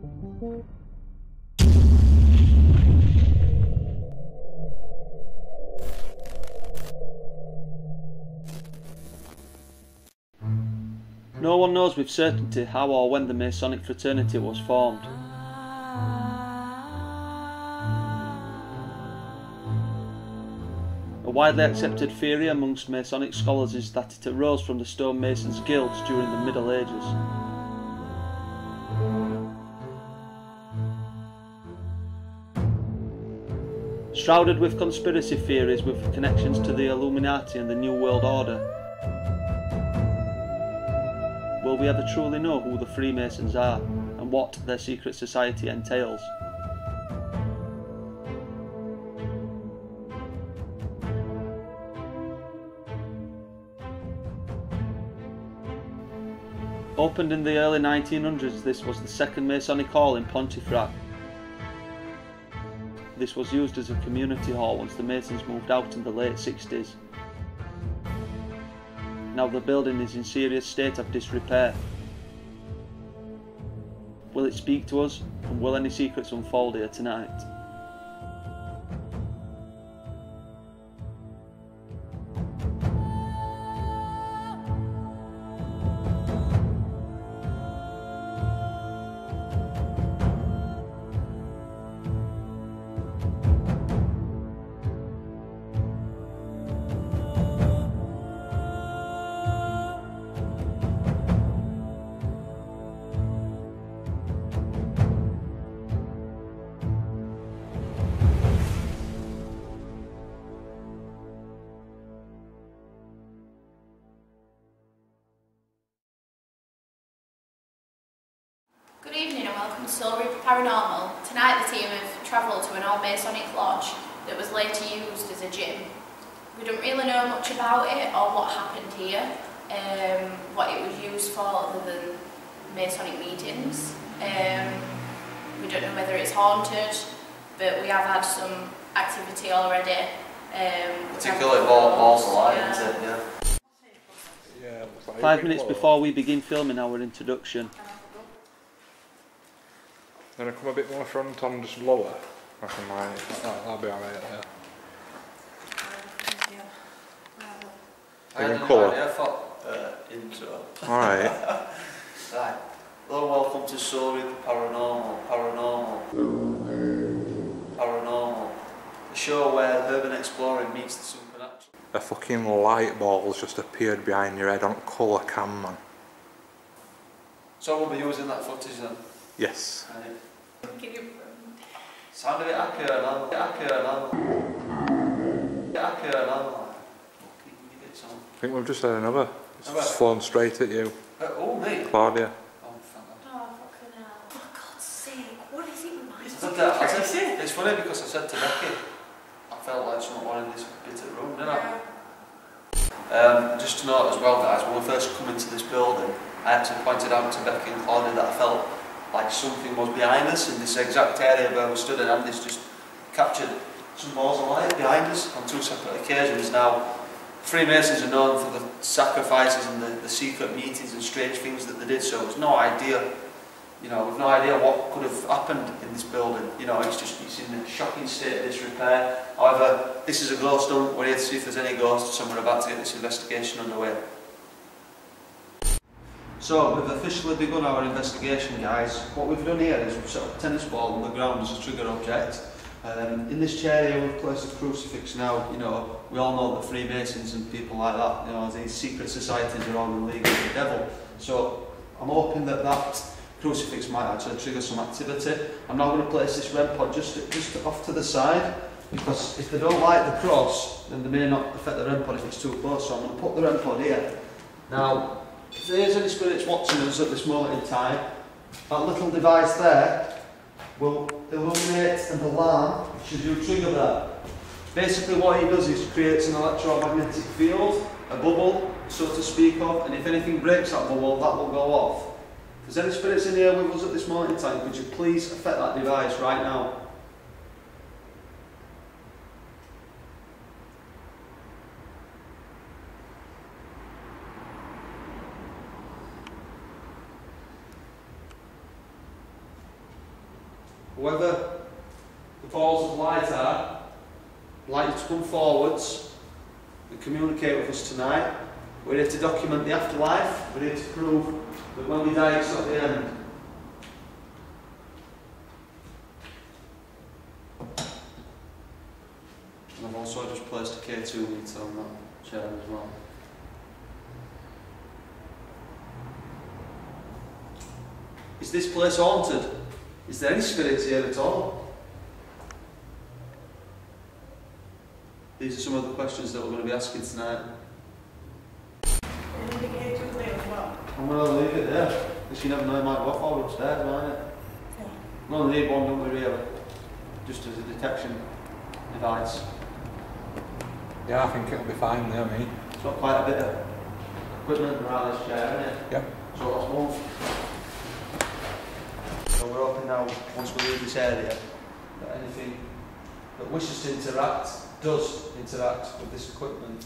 No one knows with certainty how or when the Masonic fraternity was formed. A widely accepted theory amongst Masonic scholars is that it arose from the stonemasons' guilds during the Middle Ages. Shrouded with conspiracy theories with connections to the Illuminati and the New World Order, will we ever truly know who the Freemasons are and what their secret society entails? Opened in the early 1900s, this was the second Masonic Hall in Pontefract. This was used as a community hall once the Masons moved out in the late 60s. Now the building is in serious state of disrepair. Will it speak to us, and will any secrets unfold here tonight? Good evening and welcome to Soul Reaper Paranormal. Tonight the team have travelled to an old Masonic lodge that was later used as a gym. We don't really know much about it or what happened here, what it was used for other than Masonic meetings. We don't know whether it's haunted, but we have had some activity already. Particularly balls alive, yeah. Isn't it? Yeah. 5 minutes before we begin filming our introduction, Then I come a bit more front on, just lower. I can that'll be alright there. I had no idea for intro. Alright. Right. Hello and welcome to Soul Reaper Paranormal. The show where urban exploring meets the supernatural. A fucking light ball's just appeared behind your head on colour cam, man. So we'll be using that footage then? Yes. Right. Sound a bit accurate, I think we've just had another. It's flown straight at you. Oh, me? Claudia. Oh, fucking hell. For God's sake, what is it with my It's funny because I said to Becky, I felt like someone in this bit of the room, didn't I? Just to note as well, guys, when we first come into this building, I actually pointed out to Becky and Claudia that I felt like something was behind us in this exact area where we stood, and Andy's just captured some balls of light behind us on 2 separate occasions. Now, Freemasons are known for the sacrifices and the secret meetings and strange things that they did, so there's no idea, we've no idea what could have happened in this building. It's in a shocking state of disrepair. However, this is a ghost hunt. We're here to see if there's any ghosts, and we're about to get this investigation underway. So, we've officially begun our investigation, guys. What we've done here is we've set up a tennis ball on the ground as a trigger object. In this chair here we've placed a crucifix. Now, we all know that Freemasons and people like that, these secret societies are all in league with the devil. So, I'm hoping that that crucifix might actually trigger some activity. I'm now going to place this REM pod just off to the side, because if they don't like the cross, then they may not affect the REM pod if it's too close. So I'm going to put the REM pod here. Now, if there's any spirits watching us at this moment in time, that little device there will illuminate an alarm should you trigger that. Basically what he does is creates an electromagnetic field, a bubble, so to speak of, and if anything breaks that bubble, that will go off. If there's any spirits in here with us at this moment in time, could you please affect that device right now? Whoever the balls of light are, I'd like you to come forwards and communicate with us tonight. We're here to document the afterlife. We're here to prove that when we die it's not the end. And I've also just placed a K2 meter on that chair as well. Is this place haunted? Is there any spirits here at all? These are some of the questions that we're going to be asking tonight. I'm going to leave it there, because you never know, it might go forward upstairs, might it? Yeah. We only need one, don't we, really? Just as a detection device. Yeah, I think it'll be fine there, mate. It's got quite a bit of equipment around this chair, isn't it? Yeah. So let's move. So we're hoping now, once we leave this area, that anything that wishes to interact, does interact with this equipment.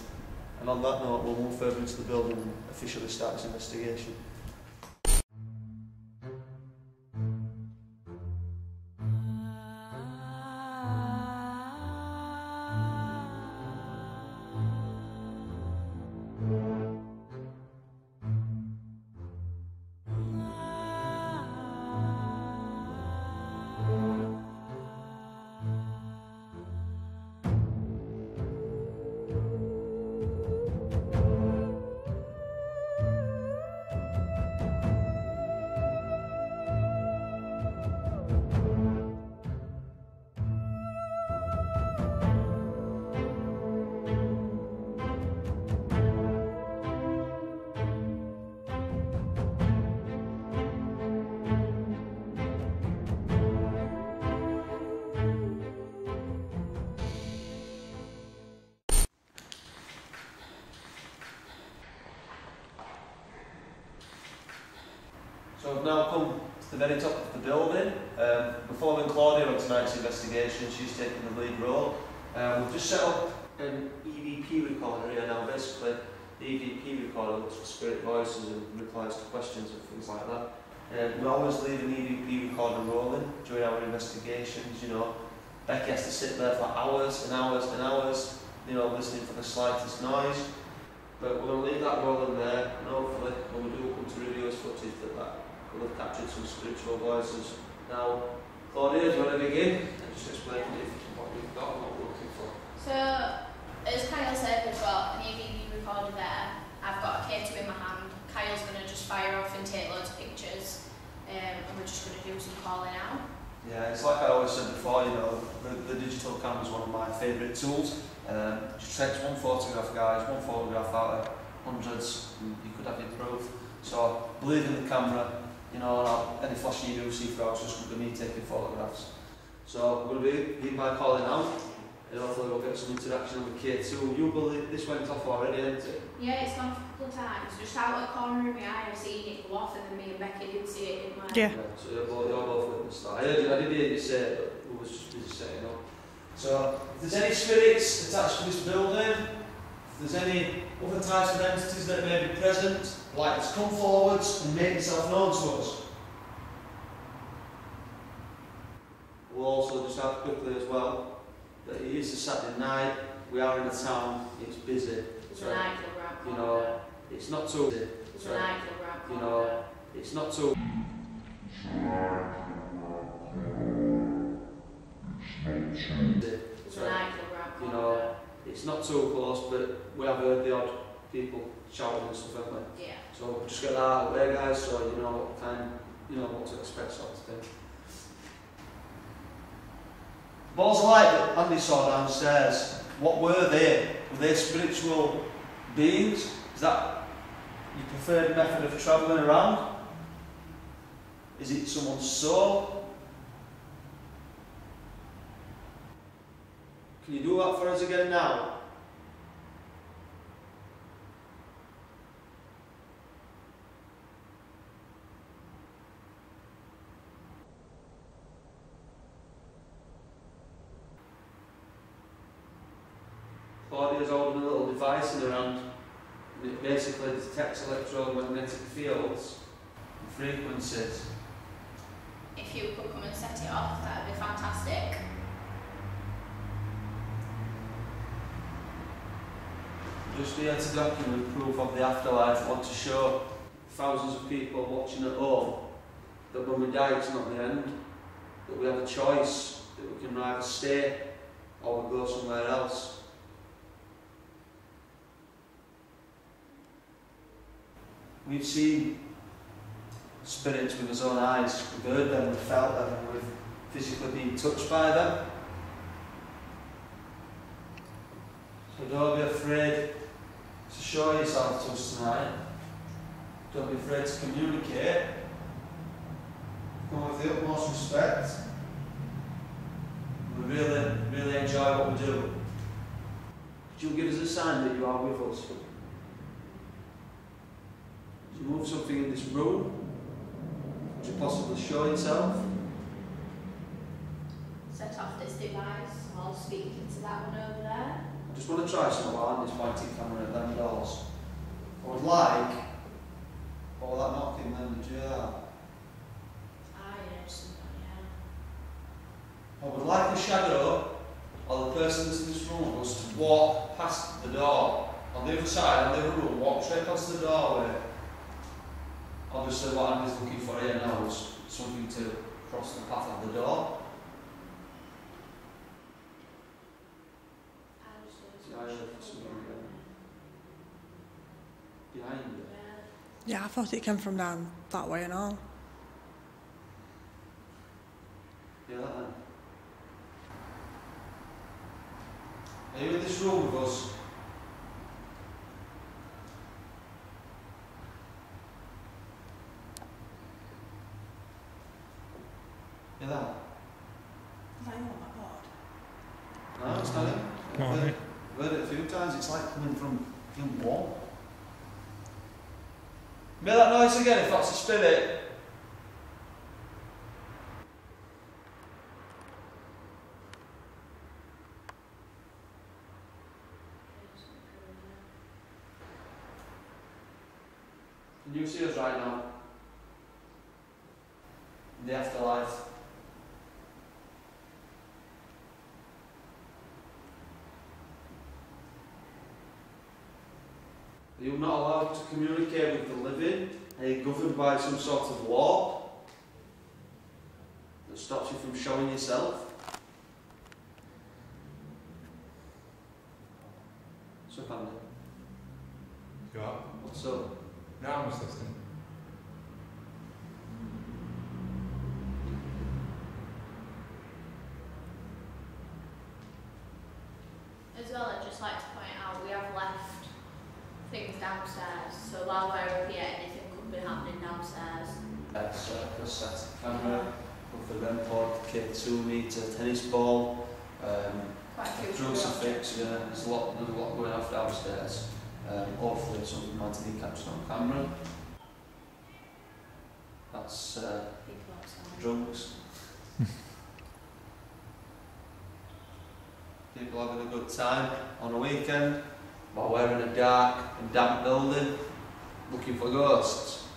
And on that note, we'll move further into the building and officially start this investigation. So we've now come to the very top of the building. We're following Claudia on tonight's investigation. She's taking the lead role. We've just set up an EVP recorder here now. Basically, the EVP recorder looks for spirit voices and replies to questions and things like that. We always leave an EVP recorder rolling during our investigations. You know, Becky has to sit there for hours and hours and hours, you know, listening for the slightest noise. But we're going to leave that rolling there, and hopefully, when we do come to review this footage, that we'll have captured some spiritual voices. Now, Claudia, do you want to begin? And just explain what we've got and what we're looking for. So, as Kyle said, we've got an EVP recorder there. I've got a K2 in my hand. Kyle's going to just fire off and take loads of pictures, and we're just going to do some calling out. Yeah, it's like I always said before, you know, the digital camera is one of my favourite tools. Just takes one photograph, guys, one photograph out of hundreds, and you could have your proof. So, believe in the camera. You know, any flash you do see throughout, it's just going to be me taking photographs. So we're going to begin by calling out, and hopefully we'll get some interaction with K2. You believe this went off already, didn't it? Yeah, it's gone off a couple of times. Just out of the corner of my eye, I've seen it go off, and then me and Becky didn't see it, didn't we? Yeah. So you're both witnessed that. I did hear you say it, but we was just busy setting up. So, if there's any spirits attached to this building, if there's any other types of entities that may be present, like to come forwards and make yourself known to us. We'll also just add quickly as well that it is a Saturday night, we are in a town, it's busy. There's a nightclub around the You corner. know, it's not too busy. There's a nightclub around the You corner. know, it's not too There's a nightclub around the You corner. know, it's not too close, but we have heard the odd people shouting and stuff, haven't we? Yeah. So we'll just get that out of the way, guys, so you know what time, you know what to expect, sort of thing. Balls of light that Andy saw downstairs, what were they? Were they spiritual beings? Is that your preferred method of travelling around? Is it someone's soul? Can you do that for us again now? Claudia's holding a little device in her hand, and it basically detects electromagnetic fields and frequencies. If you could come and set it off, that would be fantastic. Just here to document proof of the afterlife. I want to show thousands of people watching at home that when we die it's not the end, that we have a choice, that we can either stay or we go somewhere else. We've seen spirits with our own eyes, we've heard them, we've felt them, and we've physically been touched by them. So don't be afraid to show yourself to us tonight. Don't be afraid to communicate. Come with the utmost respect. We really enjoy what we do. Could you give us a sign that you are with us? Could you move something in this room? Could you possibly show yourself? Set off this device, I'll speak into that one over there. I just want to try some behind this pointing camera at them doors. I would like, all that knocking then, did you hear that? I would like the shadow or the person that's in this room was to walk past the door on the other side of the other room, walk straight past the doorway. Obviously what I'm just looking for here now is something to cross the path of the door. Behind it. Yeah, I thought it came from down that way and all. Yeah, that then. Are you in this room with us? Hear that? Is that you on that board? No, it's not him. No, I've mate. heard it a few times. It's like coming from your wall. Make that noise again if that's a spirit. Can you see us right now? In the afterlife. Are you not allowed to communicate with the living? Are you governed by some sort of law that stops you from showing yourself? What's up, Andy? You are? What's up? No, I'm just listening. As well, I'd just like to point out we have left things downstairs, so while we're up here, anything could be happening downstairs. Circus, set camera, for the REM pod, K2 meter, tennis ball, Quite a few crucifix, yeah, there's a lot going off downstairs. Hopefully something might be captured on camera. That's people outside. drunks. People having a good time on a weekend while we're in a dark and damp building looking for ghosts.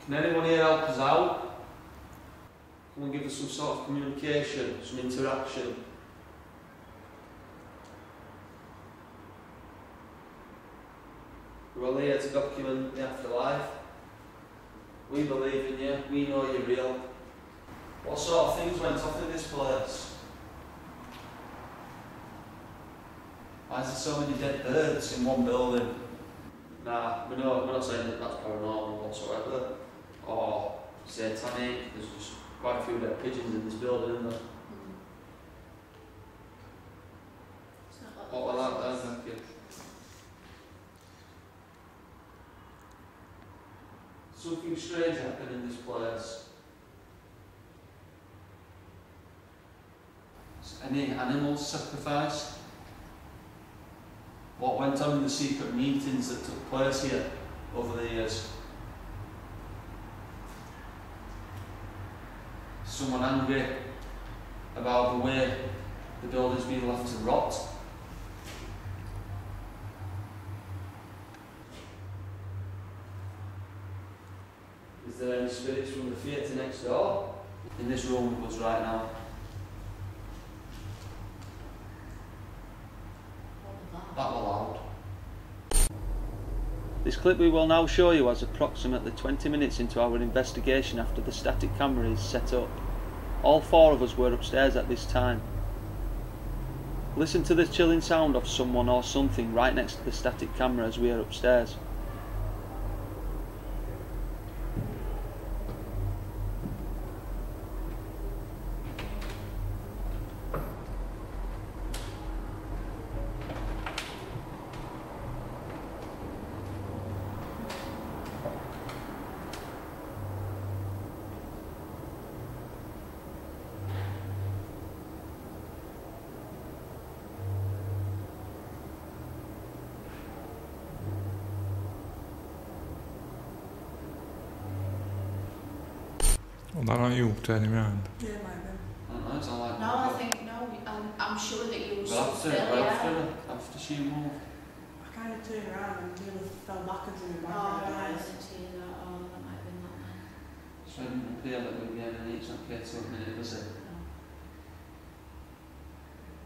Can anyone here help us out? Come and give us some sort of communication, some interaction. We're all here to document the afterlife. We believe in you, we know you're real. What sort of things went off in this place? Why is there so many dead birds in one building? Nah, we're not saying that that's paranormal whatsoever, or satanic. There's just quite a few dead pigeons in this building, isn't there? It's not What was that then? Thank you. Something strange happened in this place. Is any animals sacrificed? What went on in the secret meetings that took place here over the years? Someone angry about the way the building's been left to rot? Is there any spirits from the theatre next door? In this room with us right now. That were loud. This clip we will now show you as approximately 20 minutes into our investigation after the static camera is set up. All 4 of us were upstairs at this time. Listen to the chilling sound of someone or something right next to the static camera as we are upstairs. Well, that aren't you turning around. Yeah, it might be. I don't know, it's not like No, I think no. I'm sure that you were But still, yeah. after she moved. I kind of turned around and the other fell backwards in the back Oh, of the I eyes. didn't see that. Oh, that might have been that then. So it didn't appear that we're getting it's not clear to a minute, does it? No.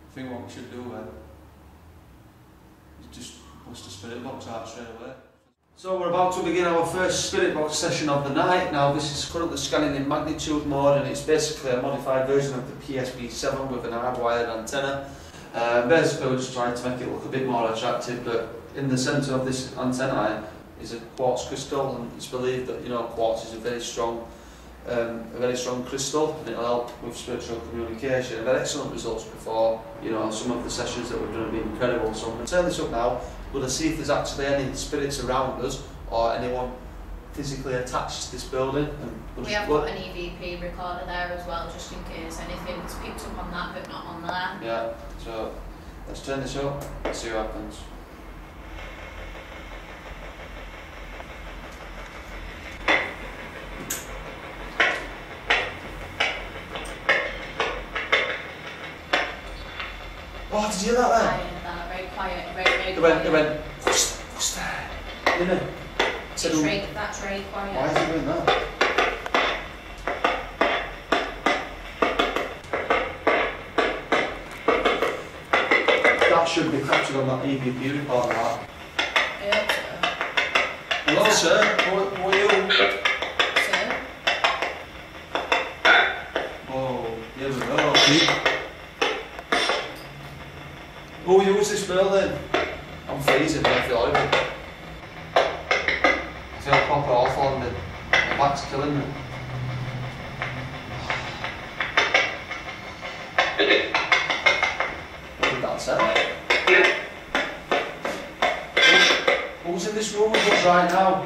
I think what we should do then is just bust the spirit box out straight away. So we're about to begin our first spirit box session of the night. Now this is currently scanning in magnitude mode and it's basically a modified version of the PSB7 with an hardwired antenna. Basically we're just trying to make it look a bit more attractive, but in the centre of this antenna is a quartz crystal, and it's believed that quartz is a very strong crystal and it'll help with spiritual communication. I've had excellent results before, some of the sessions that we've done have been incredible. So I'm going to turn this up now. We're going to see if there's actually any spirits around us or anyone physically attached to this building. And We have got an EVP recorder there as well, just in case anything's picked up on that but not on there. Yeah, so let's turn this up and see what happens. Oh, did you hear that then? I heard that, very quiet, very It quiet. went, what's that? Didn't it? That's very quiet. Why is it doing that? That should be captured on that EVP report, that. I hope so. Hello, sir. Who are you? Sir? Oh, here we go. Who used this building? I'm freezing, I feel horrible. I feel proper awful and my back's killing me. What did that say? Who's in this room with us right now?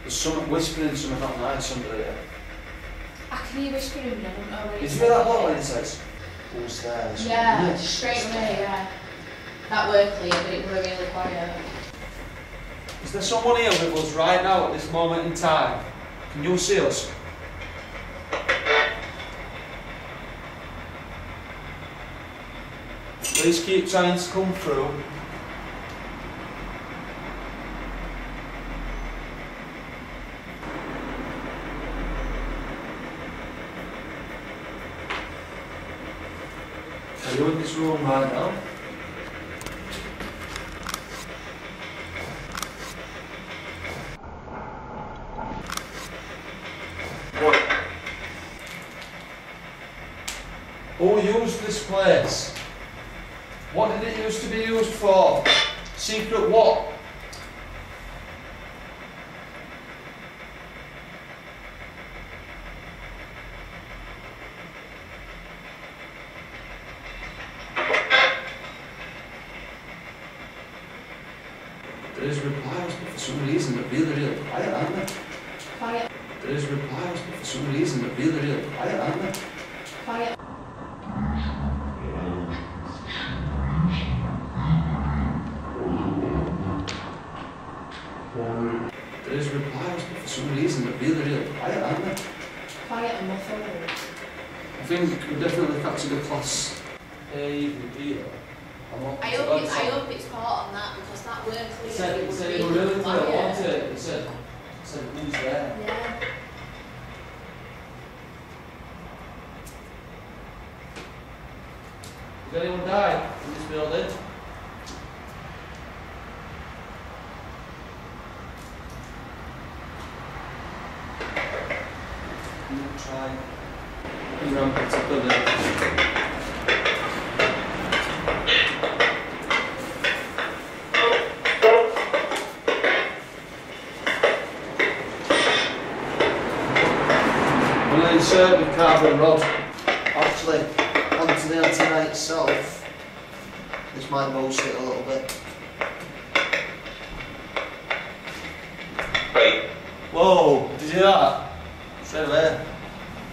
There's someone whispering something not nice under here. I can hear whispering, but I don't know where Did it's you hear that lot when it says, who's there? Yeah, Yes. straight away, yeah. That were clear, but it were really quiet. Is there someone here with us right now at this moment in time? Can you see us? Please keep trying to come through. Are you in this room right now? What? Who used this place? What did it used to be used for? Secret what? There is replies, but for some reason they're really quiet, aren't they? Quiet, There is replies, but for some reason they're really quiet, aren't they? quiet. There is replies, but for some reason they're really, really quiet, aren't they? Quiet and muffled. I think we definitely captured a class A reveal. I hope it's caught on that because that word clear. He said it was really clear, wasn't it? He said who's there? Yeah. Did anyone die in this building? I'm going to try and ramp it up a bit. I'm going to insert the carbon rod actually onto the antenna itself. This might boost it a little bit. Whoa, did you hear that? Straight away.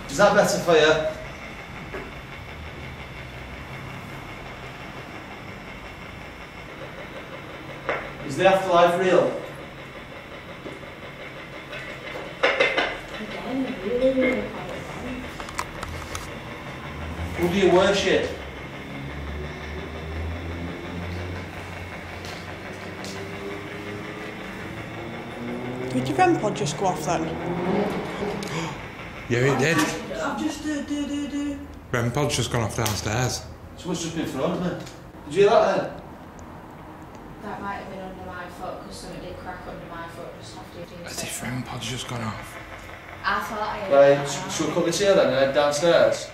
Is that better for you? Is the afterlife real? Again, really quiet. Who do you worship? Did your REM pod just go off then? Yeah, it did. I've just do. REM pod's just gone off downstairs. Someone's just been thrown at me. Did you hear that then? That might have been under my foot because something did crack under my foot just after you did. As if REM pod's just gone off. I thought I heard Right, that. shall we cut this here then and head downstairs?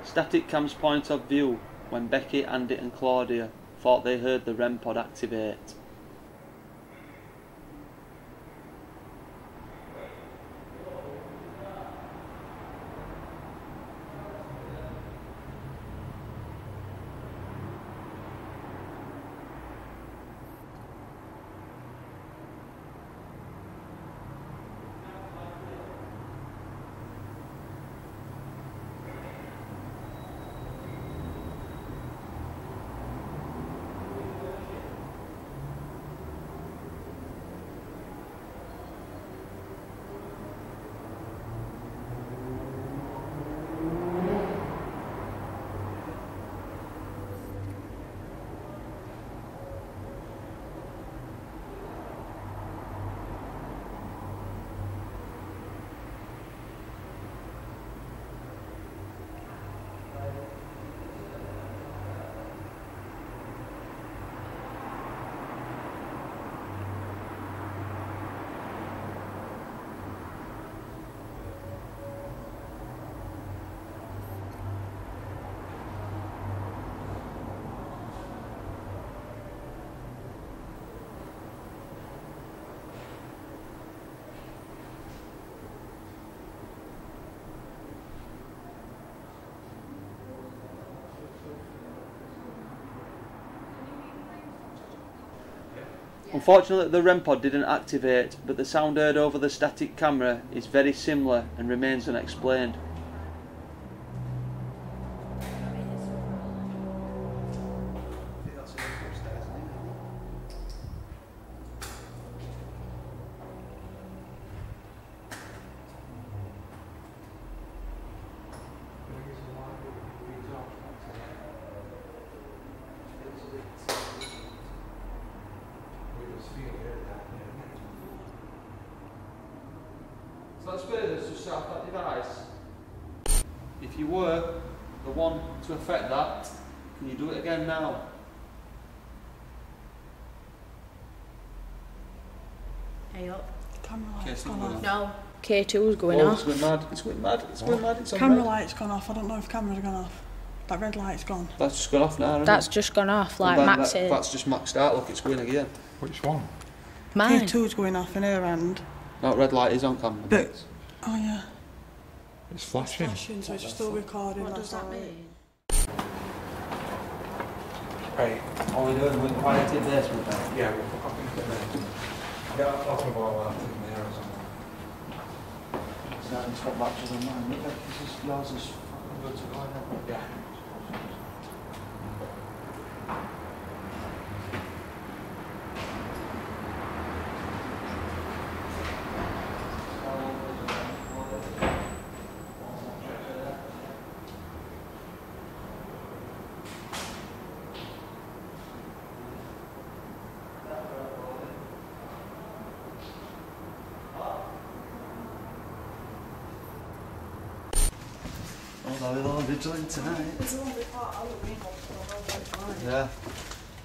Static cam's point of view when Becky, Andy and Claudia thought they heard the REM pod activate. Unfortunately the REM pod didn't activate, but the sound heard over the static camera is very similar and remains unexplained. So let's play this, just set up that device. If you were the one to affect that, can you do it again now? Hey up. Camera Okay, light's so gone we're- off. No. K2's going Oh, off. it's going mad, it's going mad, it's going mad, it's on Camera red. light's gone off. I don't know if cameras are gone off. That red light's gone. That's just gone off now, isn't That's it? just gone off, like And then Max is. that's just maxed out, look, it's going again. Which one? Mine. K2's going off in her end. That red light is on camera. But, oh yeah. It's flashing. Flashing, so it's still recording. What that's does that all right. mean? Right. All we're doing, we're quiet in basement now. Yeah, we'll put up into there. Get that bottom ball out in there or something. So now it's got batteries on mine. Look, this is yours is fucking good to go ahead. Yeah. why we're all vigilant tonight. There's a one before Halloween one, so Yeah,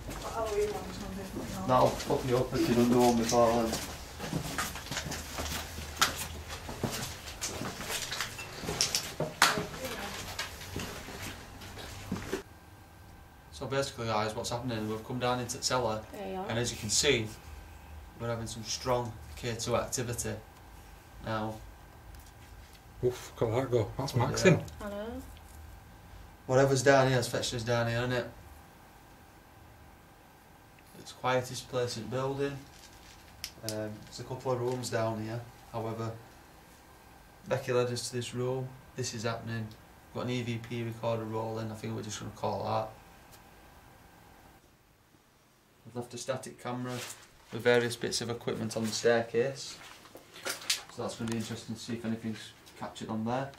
the Halloween one's on different. that'll fuck you up if you don't do one before then. So basically guys, what's happening, we've come down into the cellar, There you are. and as you can see, we're having some strong K2 activity. Now, Oof, look at that go. That's Yeah. maxing. I know. whatever's down here has fetched us down here, isn't it? It's the quietest place in the building. There's a couple of rooms down here, however, Becky led us to this room. This is happening. We've got an EVP recorder rolling, I think we're just going to call that. We've left a static camera with various bits of equipment on the staircase. So that's going to be interesting to see if anything's captured on there.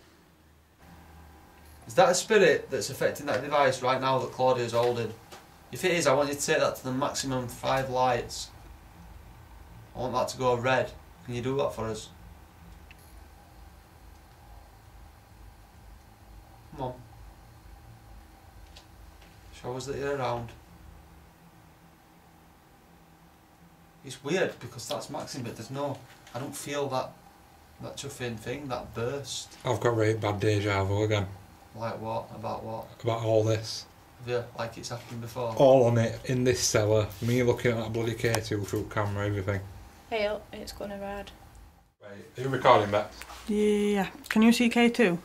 Is that a spirit that's affecting that device right now that Claudia's holding? If it is, I want you to take that to the maximum 5 lights. I want that to go red. Can you do that for us? Come on. Show us that you're around. It's weird because that's maxing, but there's no... I don't feel that chuffing thing, that burst. I've got really bad deja vu again. Like what? About what? About all this. Yeah, like it's happened before. All on it, in this cellar. Me looking at that bloody K2 through camera, everything. Hey up, it's gonna rad. Right, are you recording, Bex? Yeah. Can you see K2?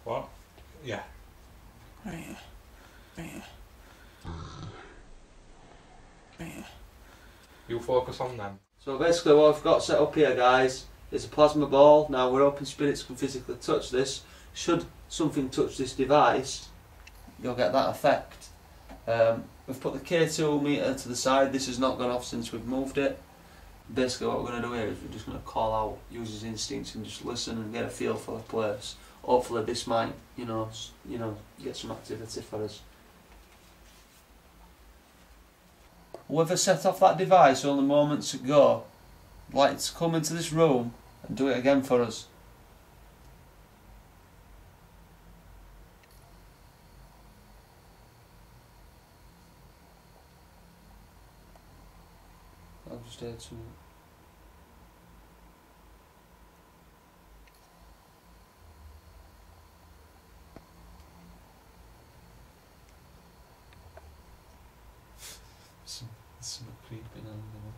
What? Yeah. Right. Right. Right. You focus on them. So basically what I've got set up here guys is a plasma ball. Now we're hoping spirits can physically touch this. Should something touch this device, you'll get that effect. We've put the K2 meter to the side. This has not gone off since we've moved it. Basically what we're going to do here is we're just going to call out, use his instincts and just listen and get a feel for the place. Hopefully this might, you know, get some activity for us. Whoever set off that device only moments ago, I'd like to come into this room and do it again for us. I'll just add some. Some creeping on there.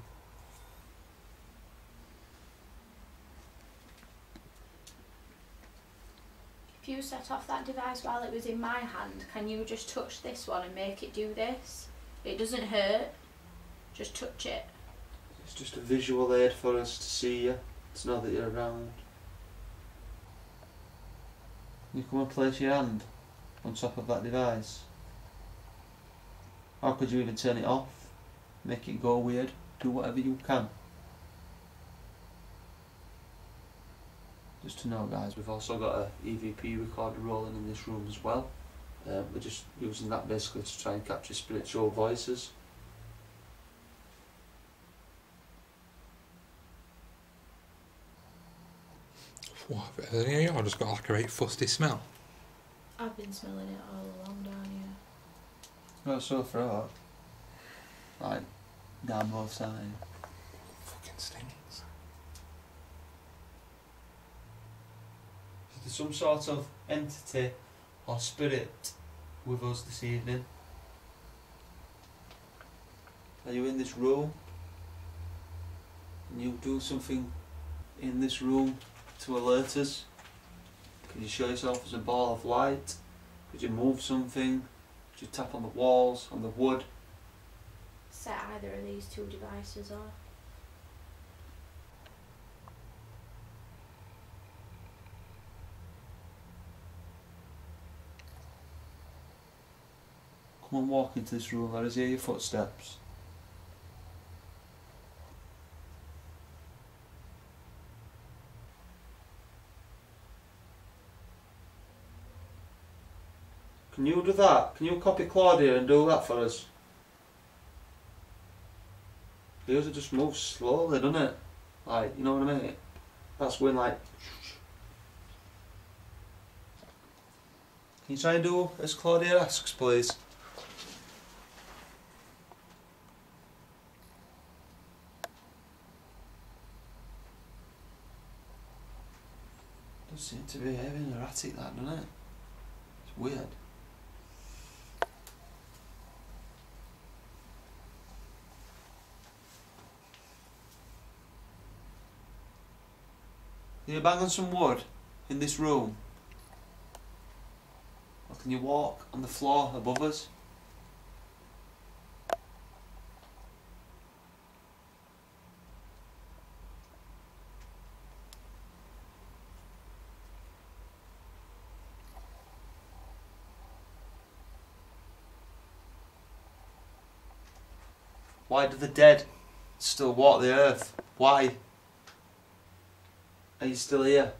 If you set off that device while it was in my hand, can you just touch this one and make it do this? It doesn't hurt, just touch it. It's just a visual aid for us to see you, to know that you're around. You come and place your hand on top of that device. Or could you even turn it off? Make it go weird? Do whatever you can. Just to know guys, we've also got a EVP recorder rolling in this room as well. We're just using that basically to try and capture spiritual voices. What? Has any of you just got like a right fusty smell? I've been smelling it all along down here. Got a sore throat. Like, down both sides. Fucking stinks. There's some sort of entity or spirit with us this evening. Are you in this room? Can you do something in this room to alert us? Could you show yourself as a ball of light? Could you move something? Could you tap on the walls, on the wood? Set either of these two devices off. Come and walk into this room, let us hear your footsteps. Can you do that? Can you copy Claudia and do that for us? Yours just moves slowly, doesn't it? Like, you know what I mean? That's when like... Can you try and do as Claudia asks, please? Does seem to be behaving erratic, that, doesn't it? It's weird. Can you bang on some wood in this room? Or can you walk on the floor above us? Why do the dead still walk the earth? Why? Are you still here?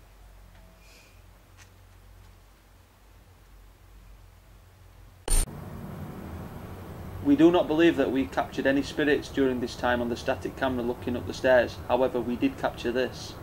We do not believe that we captured any spirits during this time on the static camera looking up the stairs. However, we did capture this.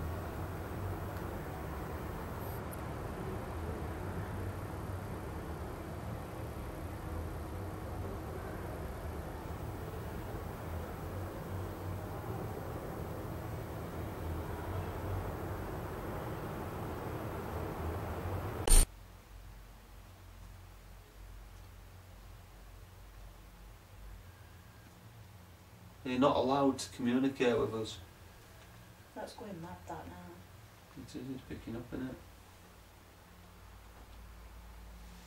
You're not allowed to communicate with us. That's going mad, that now. It's picking up, isn't it?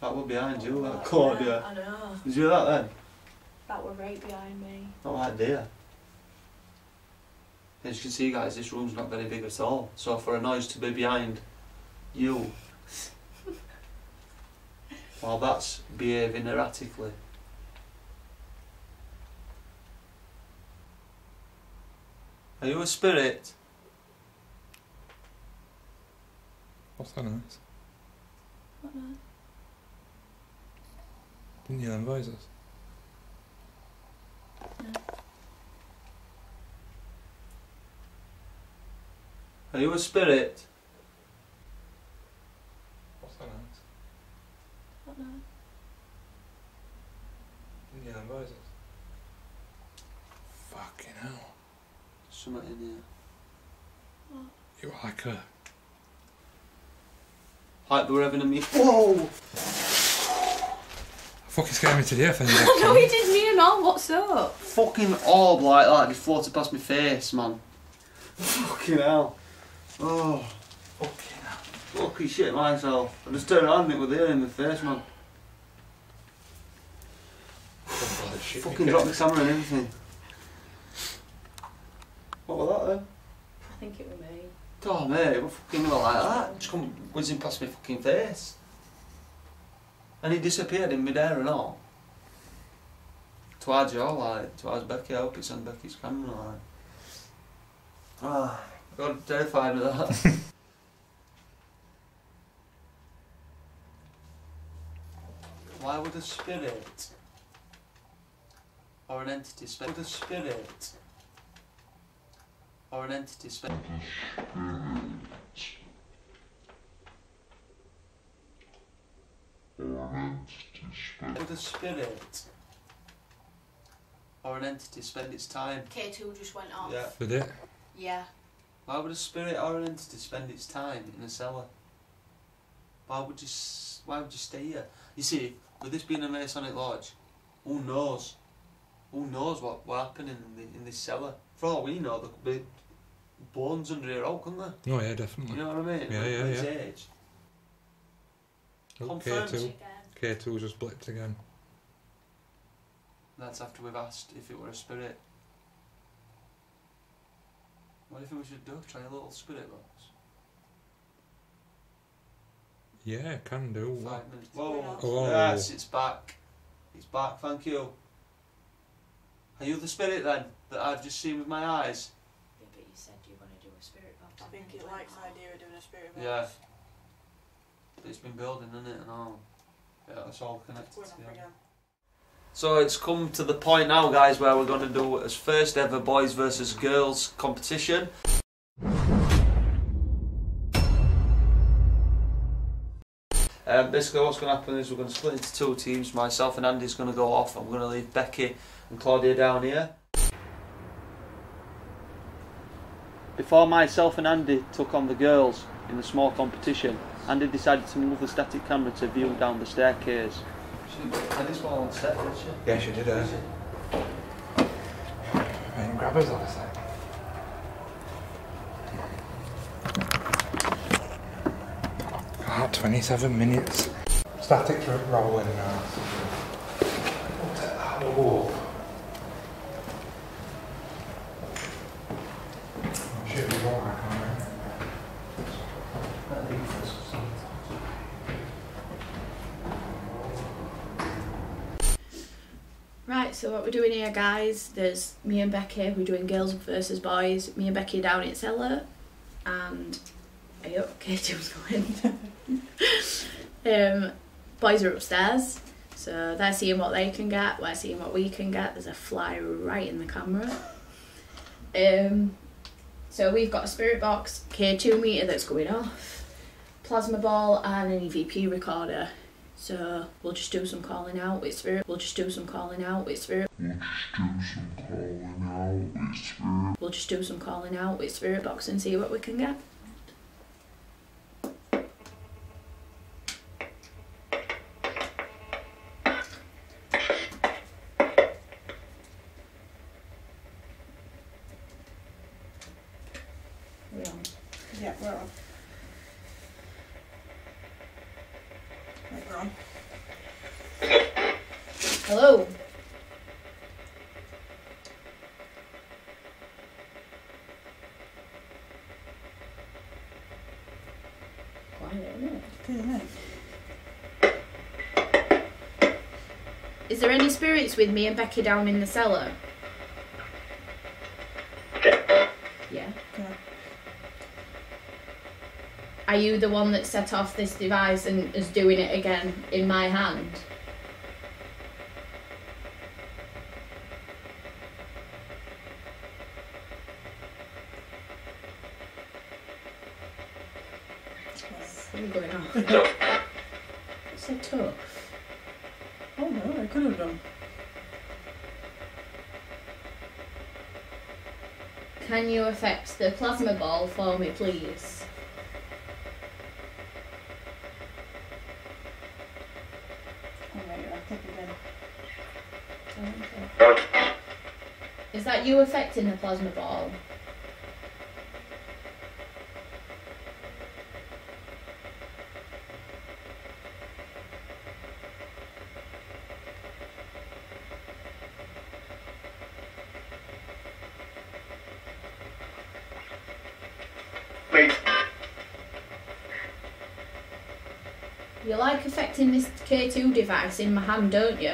That were behind you, that Claudia. I know. Did you hear that then? That were right behind me. Not like deer. As you can see, guys, this room's not very big at all. So for a noise to be behind you, while that's behaving erratically. Are you a spirit? What's that noise? What now? Didn't you advise us? No. Are you a spirit? What's that noise? What now? Didn't you advise us? Fucking hell. Something in here. What? You're like a... Like they were having a meet. Whoa! Fucking scared me to death. No, he didn't mean all. What's up? Fucking orb like that just floated past my face, man. Fucking hell. Oh. Fucking hell. Fucking shit myself. I just turned around and it was there in my face, man. Fucking dropped the camera and everything. What was that then? I think it was me. Oh mate, what fucking were like that? Just come whizzing past my fucking face. And he disappeared in midair and all. Towards you all, like, towards Becky. I hope it's on Becky's camera, like. Ah, I got terrified with that. Why would a spirit or an entity spend a spirit or an entity spend would a spirit or an entity spend its time? K2 just went off. Yeah. Did it? Yeah. Why would a spirit or an entity spend its time in a cellar? Why would you stay here? You see, with this being a Masonic lodge, who knows? Who knows what happened in this cellar? For all we know, there could be bones under here, couldn't there? Oh yeah, definitely. You know what I mean? Yeah, yeah, His yeah. age. Oh, Confirmed. K2. K2 just blipped again. That's after we've asked if it were a spirit. What do you think we should do? Try a little spirit box? Yeah, can do. 5 minutes. Whoa! Oh. Yes, it's back. It's back, thank you. Are you the spirit then, that I've just seen with my eyes? Yeah, but you said you were going to do a spirit box. I think it likes the idea of doing a spirit box. Yeah. It's been building, hasn't it, and all. Yeah, it's all connected Going off together. again. So it's come to the point now, guys, where we're going to do as first ever boys versus girls competition. Basically what's going to happen is we're going to split into two teams. Myself and Andy's going to go off, and we're going to leave Becky and Claudia down here. Before myself and Andy took on the girls in the small competition, Andy decided to move the static camera to view down the staircase. Andy's well on set, didn't she? Yeah, she did. And grab us on a sec. About 27 minutes. Static rolling now. We'll take that wall. Should be wrong, I can't remember. Right, so what we're doing here, guys, there's me and Becky, we're doing girls versus boys. Me and Becky are down in cellar, and are you okay? Jim's going. Boys are upstairs, so they're seeing what they can get, we're seeing what we can get. There's a fly right in the camera. So we've got a spirit box, K2 meter that's going off, plasma ball, and an EVP recorder. So we'll just do some calling out with spirit. We'll just do some calling out with spirit. We'll just do some calling out with spirit box and see what we can get. We're on. Yeah, we're on. Right, we're on. Hello. Quiet, isn't it? Good, isn't it? Is there any spirits with me and Becky down in the cellar? Yeah. Yeah. Are you the one that set off this device and is doing it again in my hand? What are you going on? It's so tough. Oh no, I could have done. Can you affect the plasma ball for me, please? Oh right, I think again. Is that you affecting the plasma ball? You like affecting this K2 device in my hand, don't you?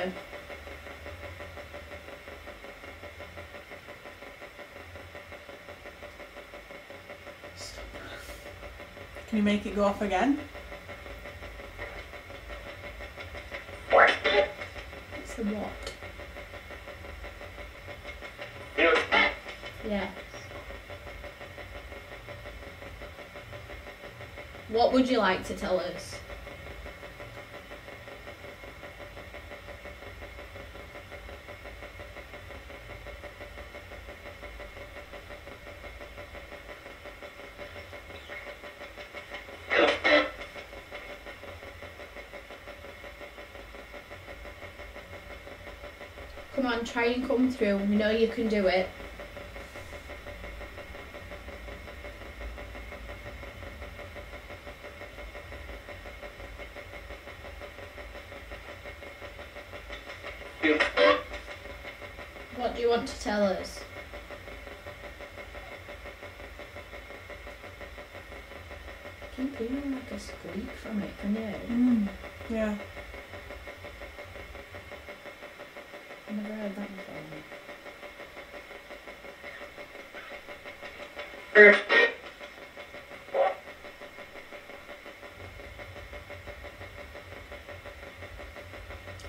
Can you make it go off again? It's the what? Yeah. What would you like to tell us? Come on, try and come through. We know you can do it. What do you want to tell us? I keep hearing like a squeak from it, can you? Yeah. I've never heard that before.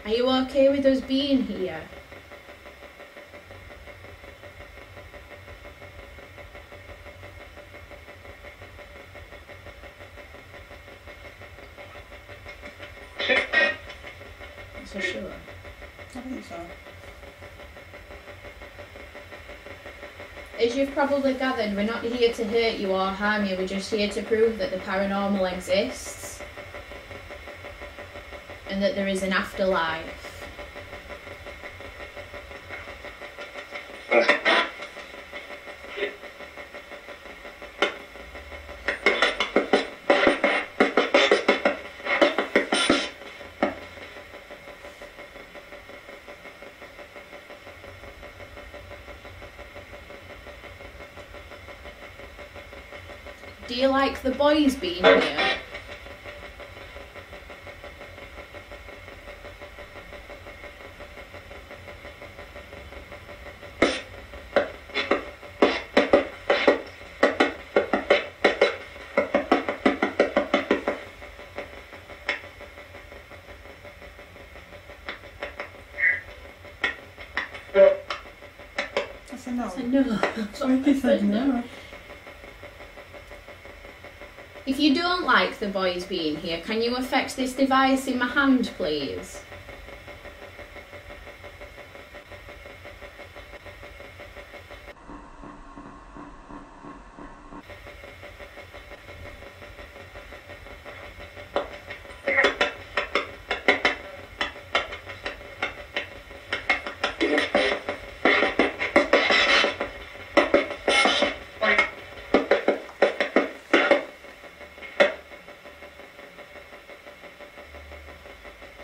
Are you okay with us being here? As you've probably gathered, we're not here to hurt you or harm you, we're just here to prove that the paranormal exists and that there is an afterlife. Do you like the boys being here? That's a no. That's a no. Sophie said no. If you don't like the boys being here, can you affect this device in my hand, please?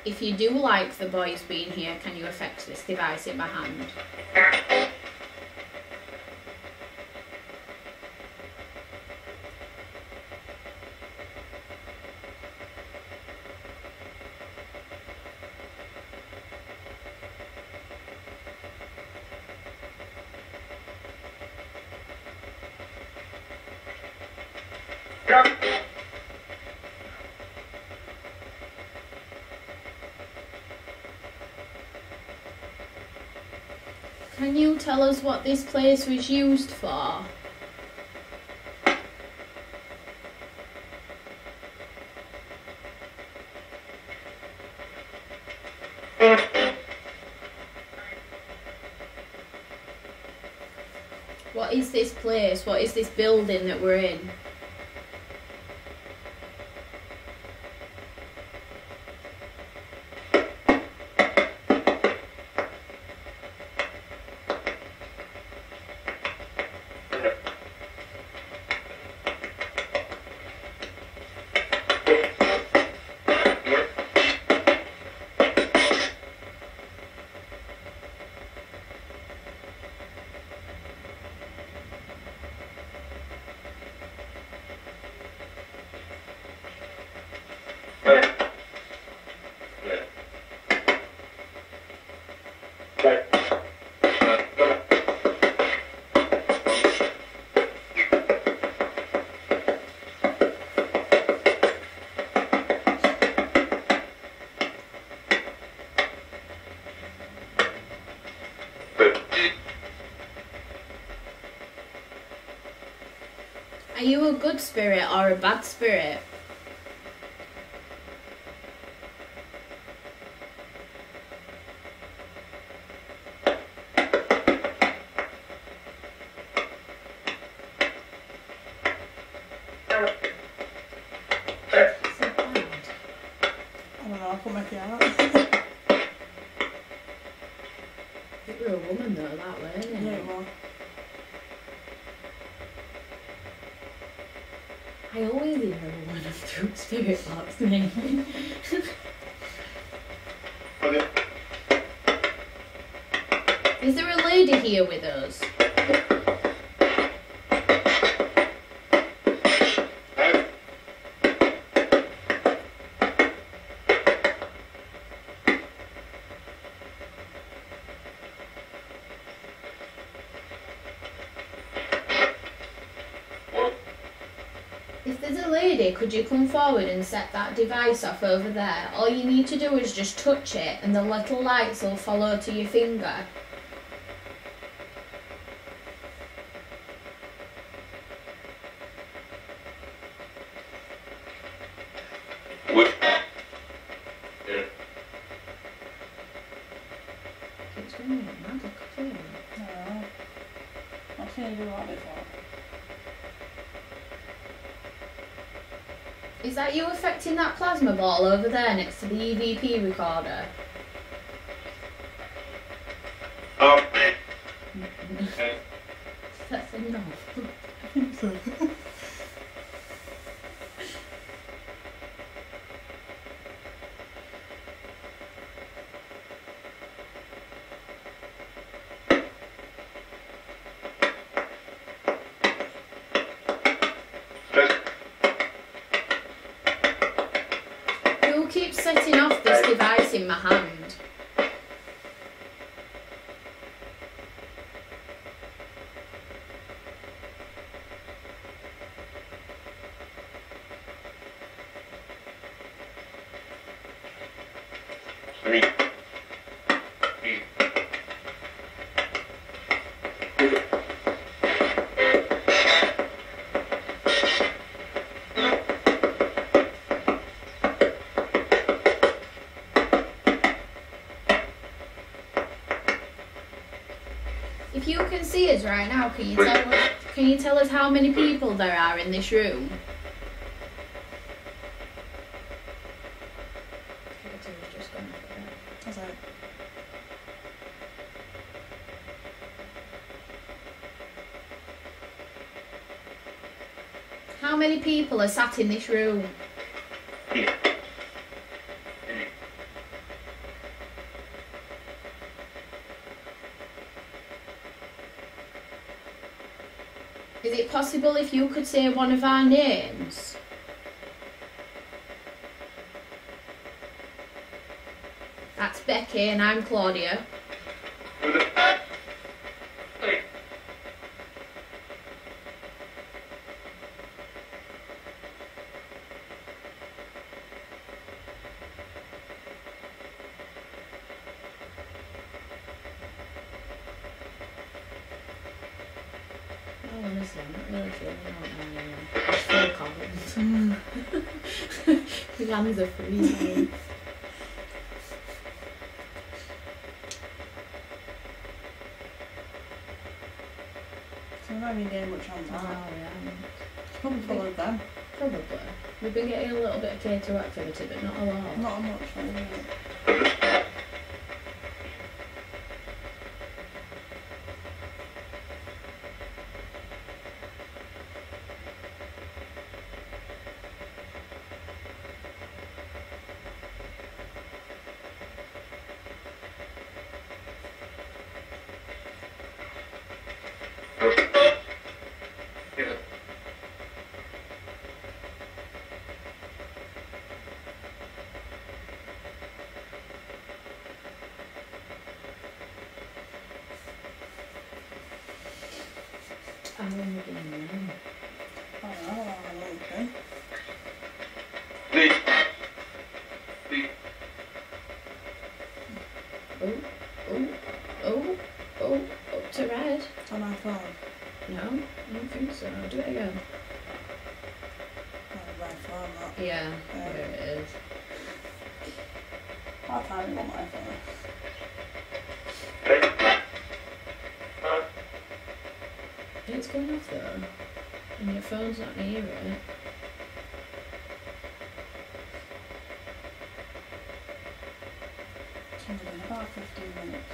If you do like the boys being here, can you affect this device in my hand? Can you tell us what this place was used for? What is this place? What is this building that we're in? Are you a good spirit or a bad spirit? I don't know, I can make it out. You were a woman though, that weren't you? Yeah, well. I always hear a woman through spirit box me. Is there a lady here with us? If there's a lady, could you come forward and set that device off over there? All you need to do is just touch it and the little lights will follow to your finger. It's going to get mad, look at it. No. That's seen you do that before. Is that you affecting that plasma ball over there next to the EVP recorder? That's enough. I think so. Who keeps setting off this device in my hand? If you can see us right now, can you tell us how many people there are in this room? That's it. How many people are sat in this room? Is it possible if you could say one of our names? That's Becky and I'm Claudia. Oh, honestly, I'm not really feeling it. I feel cold. My hands are freezing. So we're not even getting much on that. Oh, yeah. It's probably full of them. Probably. We've been getting a little bit of K2 activity, but not a lot. Not much, really. I'm only getting one. I don't know, I don't think. Oh, up to red. It's on my phone. No, I don't think so. Do it again. On my phone, that. Yeah, there it is. I can't even on my phone. It's going off though, and your phone's not near it. It's only been about 15 minutes.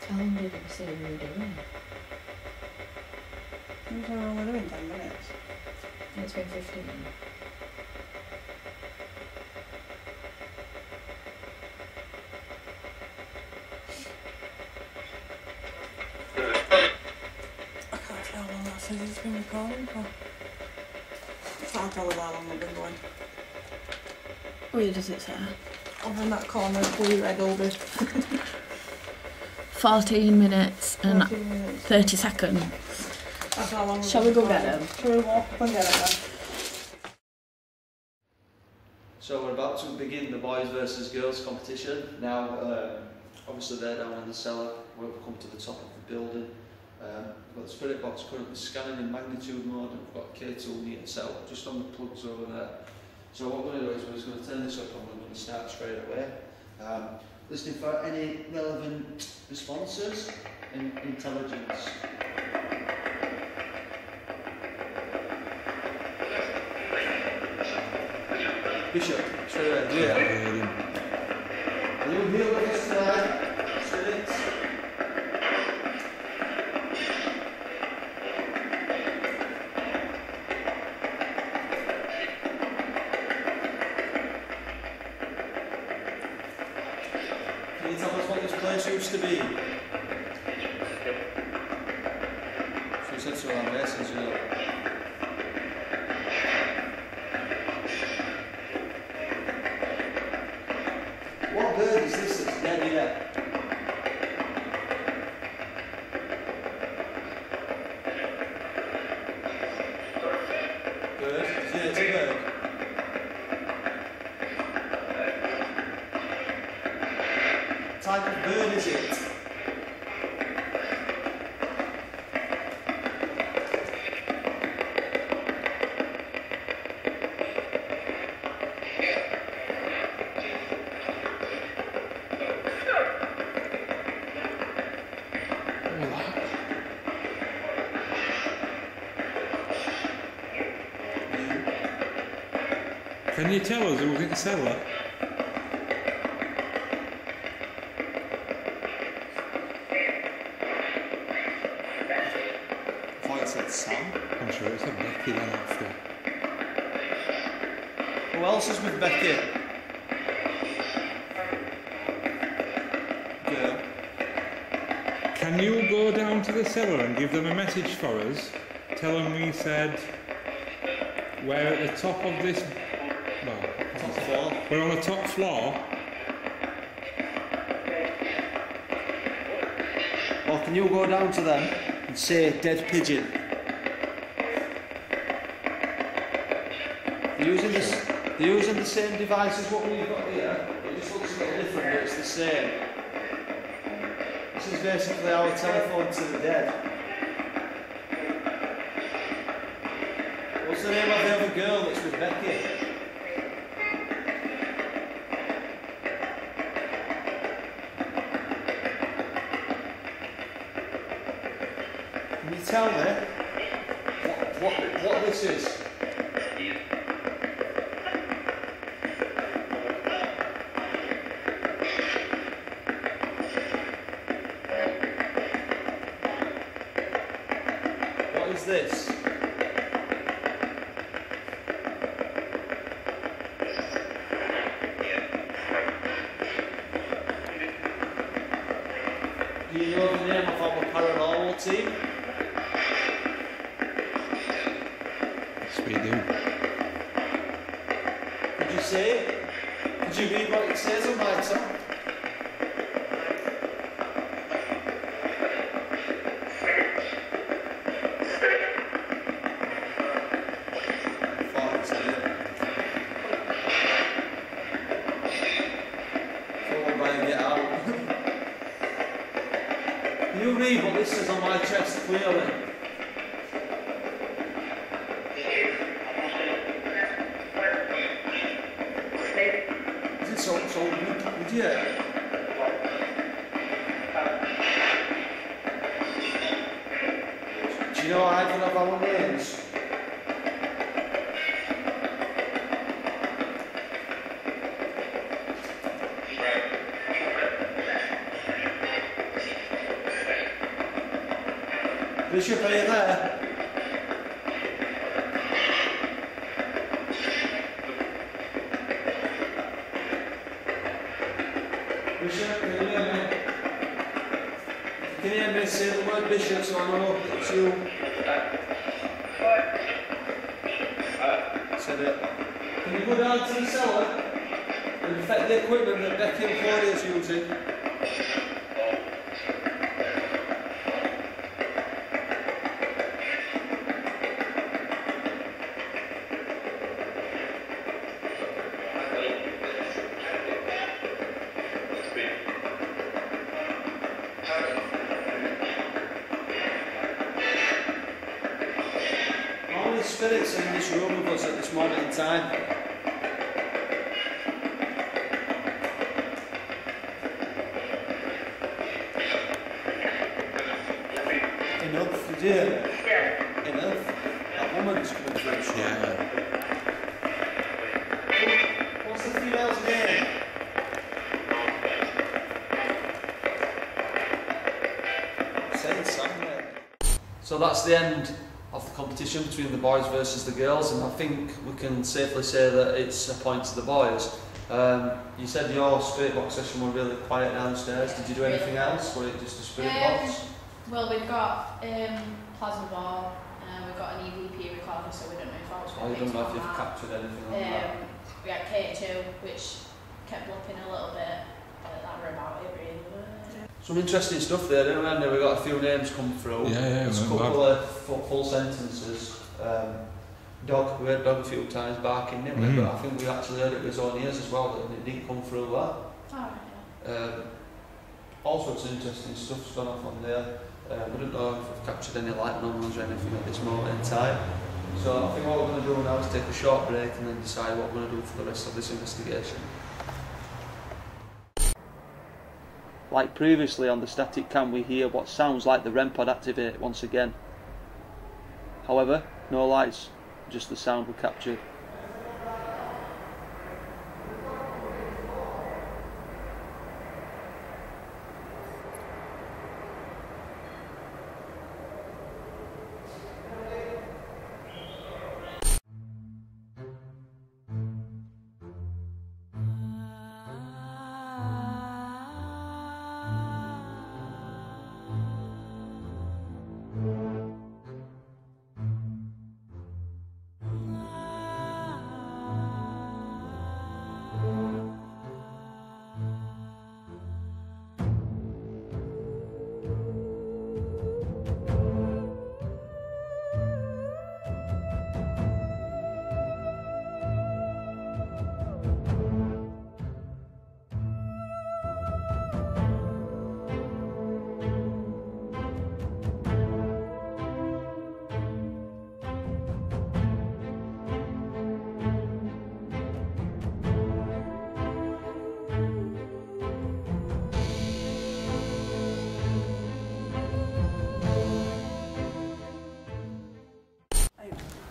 How long did it say we were doing? We were only doing 10 minutes. It's been 15. I can't tell how long that says it's been recording for. It's hard to tell how long we've been going. Where does it say? Over in that corner, blue red all bit. 14 minutes and 14 minutes. 30 seconds. That's how long we've Shall been we go get recording. them? Shall we walk up and get it then? So we're about to begin the boys versus girls competition. Now, obviously they're down in the cellar. We've come to the top of the building. We've got the spirit box currently scanning in magnitude mode, and we've got a K2 meter set up just on the plugs over there. So what we're going to do is we're just going to turn this up and we're going to start straight away. Listening for any relevant responses in intelligence. Bishop, straight away, yeah. Are you here with us tonight? Spirits? Can you tell us what this place used to be? She said so on message, you know. What bird is this that's dead here? Bird? Yeah, it's a bird. What type of bird is it? Can you tell us who's in the cellar? I thought it said Sam. I'm sure it's a Becky then after. Who else is with Becky? Girl. Can you go down to the cellar and give them a message for us? Tell them we said we're at the top of this. Well, Top floor. we're on the top floor. Or can you go down to them and say dead pigeon? They're using the same device as what we've got here. It just looks a little different, but it's the same. This is basically our telephone to the dead. What's the name of the other girl that's with Becky? Can you tell me what this is? What is this? Do you know the name of our paranormal team? Yes, we do. Could you say it? Could you read what it says on my top? Can you read what this says on my chest clearly? Is it so would you? Do you know either of our names? Bishop, are you there? Bishop, can you hear me? Can you hear me say the word Bishop so I know it's you? Said it. Can you go down to the cellar and infect the equipment that Becky and Claudia's using? spirits in this room with us at this moment in time. Enough, did you hear that? Yeah. Enough. That woman's coming through. Yeah. What's the female's name? Saying something. So that's the end of the competition between the boys versus the girls, and I think we can safely say that it's a point to the boys. You said your spirit box session were really quiet downstairs. Did you do anything else? Was it just a spirit box? Well, we've got plasma ball, we've got an EVP recorder, so we don't know if I was Oh, you don't know if you've captured anything on that? We had K2, which kept blipping a little bit, but that were about it really. Some interesting stuff there, didn't we? We got a few names come through. Yeah, There's a couple of full sentences. Dog, we heard dog a few times barking, didn't we? But I think we actually heard it with his own ears as well, that it didn't come through that. Oh, All sorts of interesting stuff's gone off on there. We don't know if we've captured any light numbers or anything at this moment in time. So I think what we're going to do now is take a short break and then decide what we're going to do for the rest of this investigation. Like previously on the static cam, we hear what sounds like the REM pod activate once again. However, no lights, just the sound we captured.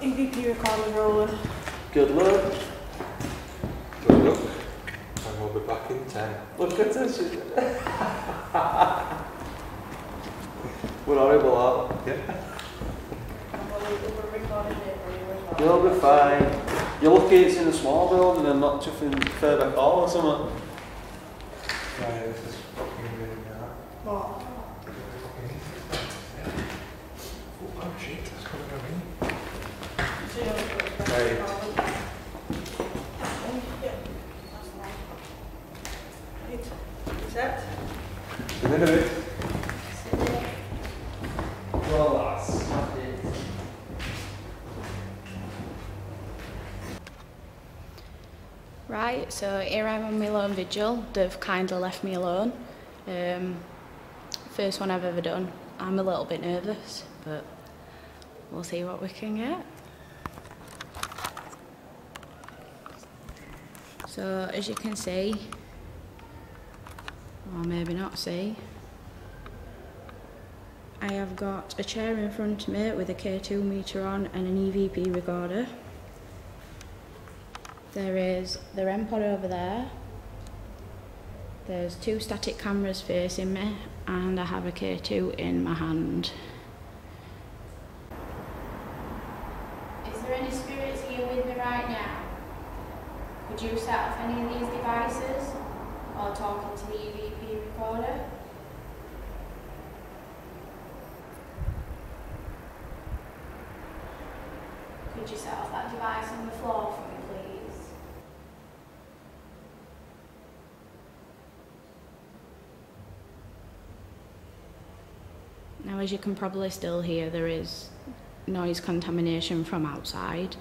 EVP recorder rolling. Good luck. Good luck. And we'll be back in 10. Look at this. We're horrible out. Yeah. You'll be fine. You're lucky it's in a small building and not chuffing Fairback Hall or something. Yeah, this is fucking really bad. What? Oh shit, that's coming at me. Right. Set. A minute. Well, that's it. Right, so here I'm on my lone vigil. They've kindly left me alone. First one I've ever done. I'm a little bit nervous, but we'll see what we can get. So as you can see, or maybe not see, I have got a chair in front of me with a K2 meter on and an EVP recorder. There is the REM pod over there. There's 2 static cameras facing me and I have a K2 in my hand. Is there any spirits here with me right now? Could you set off any of these devices or talk into the EVP recorder? Could you set off that device on the floor for me, please? Now, as you can probably still hear, there is noise contamination from outside.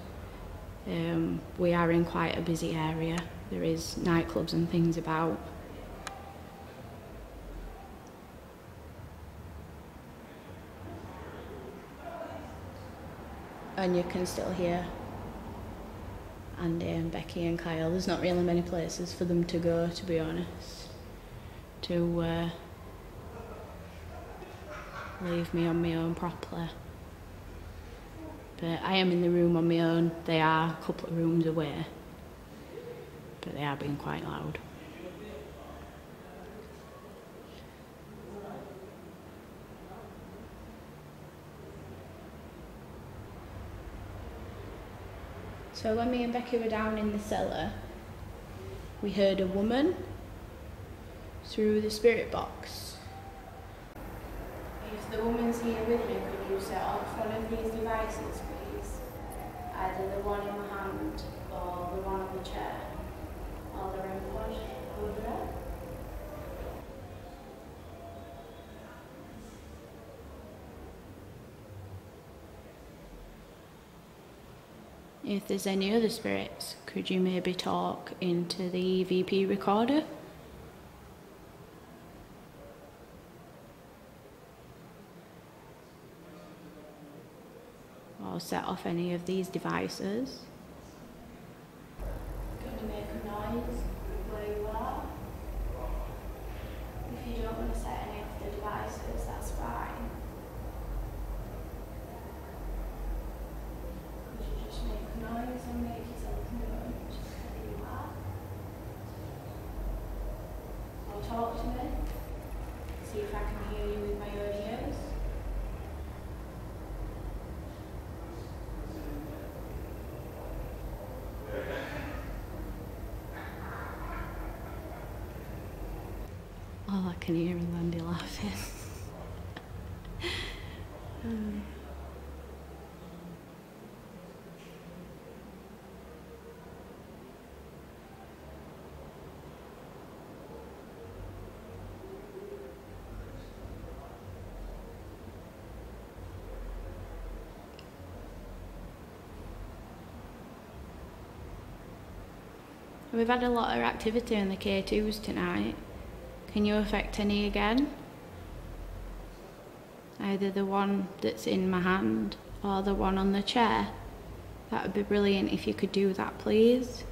We are in quite a busy area. There is nightclubs and things about. and you can still hear Andy and Becky and Kyle. There's not really many places for them to go, to be honest, to leave me on my own properly. But I am in the room on my own. They are a couple of rooms away, but they are being quite loud. So when me and Becky were down in the cellar, we heard a woman through the spirit box. If the woman's here with me, could you set off one of these devices, please? Either the one in my hand, or the one on the chair, or the REM pod over there. If there's any other spirits, could you maybe talk into the EVP recorder? Or set off any of these devices? Can you make a noise where you are? If you don't want to set any of the devices, that's fine. Could you just make a noise and make yourself known just where you are? Or talk to me. See if I can hear you with my own ears. All I can hear is Andy laughing. We've had a lot of activity in the K2s tonight. Can you affect any again? Either the one that's in my hand or the one on the chair. That would be brilliant if you could do that, please.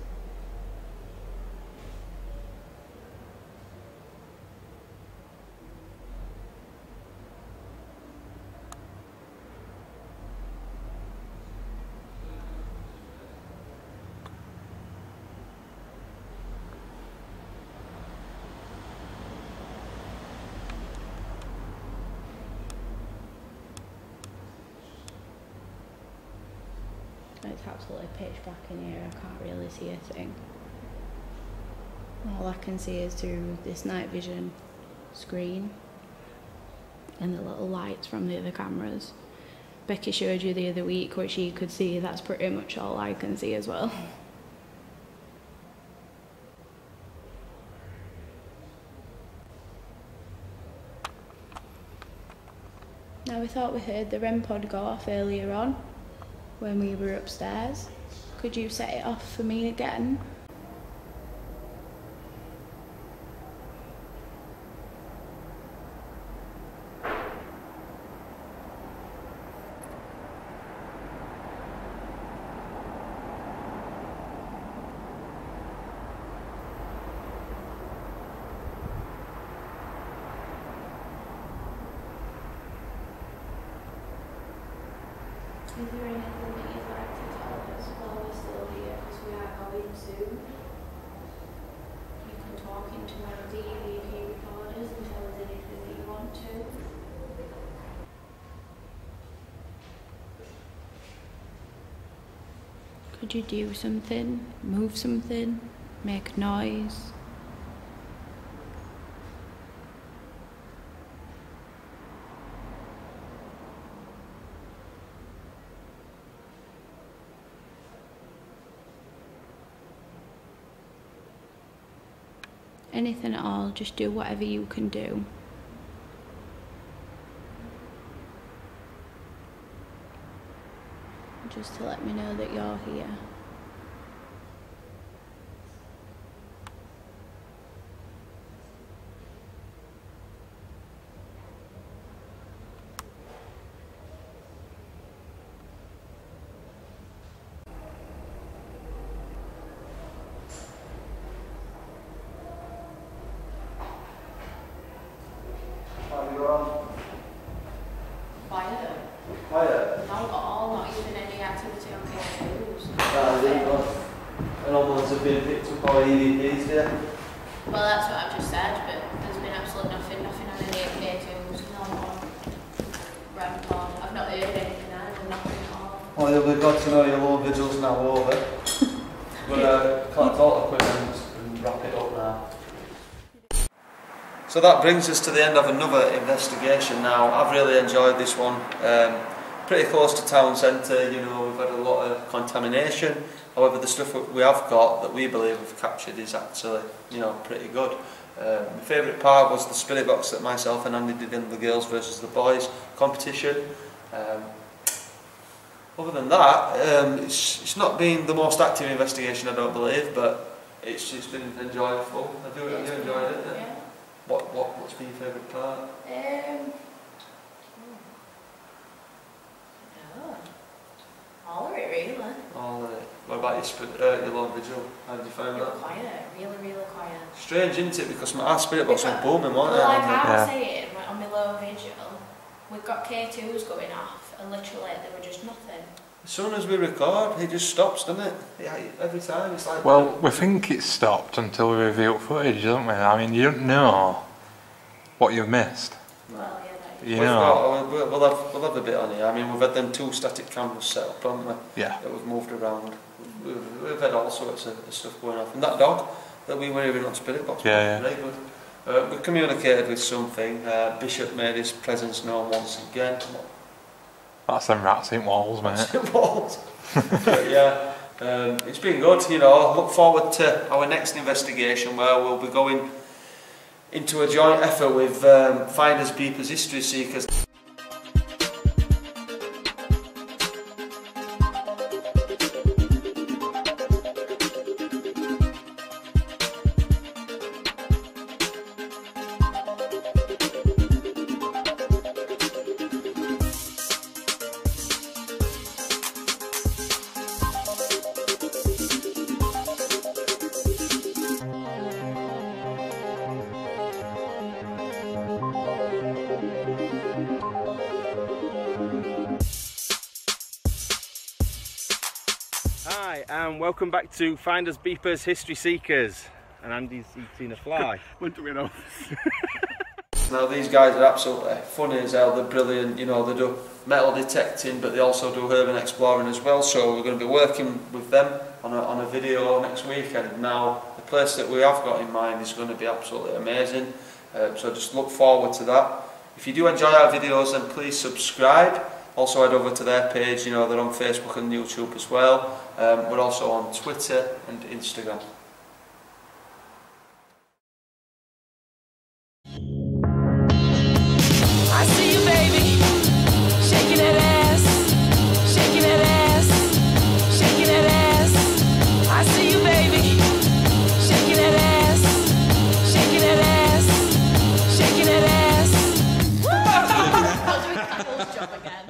It's absolutely pitch black in here, I can't really see a thing. All I can see is through this night vision screen and the little lights from the other cameras. Becky showed you the other week what she could see, that's pretty much all I can see as well. Now we thought we heard the REM pod go off earlier on when we were upstairs. Could you set it off for me again? Is there anything that you'd like to tell us while we're still here, because we are going soon? You can talk into one of the EVP recorders and tell us anything that you want to. Could you do something, move something, make noise? Anything at all, just do whatever you can do. Just to let me know that you're here. being picked up our EVPs there? Well, that's what I've just said, but there's been absolutely nothing on any K2s, no rem pod. I've not heard anything either, nothing at all. Well, you'll be glad to know your low vigil's now over. We're going to collect all equipment and wrap it up now. So that brings us to the end of another investigation now. I've really enjoyed this one. Pretty close to town centre, you know, we've had a lot of contamination. However, the stuff we have got that we believe we've captured is actually, you know, pretty good. My favourite part was the spirit box that myself and Andy did in the girls versus the boys competition. Other than that, it's not been the most active investigation, I don't believe, but it's just been enjoyable. Have you enjoyed it? Yeah. What's been your favourite part? All of it, really. All of it. What about your long vigil? How did you find Really that? quiet, really quiet. Strange, isn't it? Because our spirit box was booming, wasn't it? Well, like I was saying, on my low vigil, we've got K2s going off, and literally they were just nothing. As soon as we record, it just stops, doesn't it? Yeah, every time it's like... Well, we think it's stopped until we reveal footage, don't we? I mean, you don't know what you've missed. Well, yeah, You know. We'll have a bit on here. I mean, we've had them 2 static cameras set up, haven't we? Yeah. That we've moved around. We've had all sorts of stuff going off. And that dog that we were hearing on Spirit Box, yeah. very good. We communicated with something. Bishop made his presence known once again. That's them rats in walls, mate. Walls. Yeah, it's been good, you know. Look forward to our next investigation where we'll be going into a joint effort with Finders Beepers History Seekers. Hi and welcome back to Finders Beepers History Seekers. And Andy's eating a fly. When do we know? Now these guys are absolutely funny as hell, they're brilliant, you know, they do metal detecting but they also do urban exploring as well, so we're going to be working with them on a video next week, and now the place that we have got in mind is going to be absolutely amazing, so just look forward to that. If you do enjoy our videos then please subscribe. Also head over to their page, you know, they're on Facebook and YouTube as well. We're also on Twitter and Instagram. I see you, baby, shaking that ass, shaking that ass, shaking that ass. I see you, baby, shaking that ass, shaking that ass, shaking that ass. I'll do a Cackle's job again.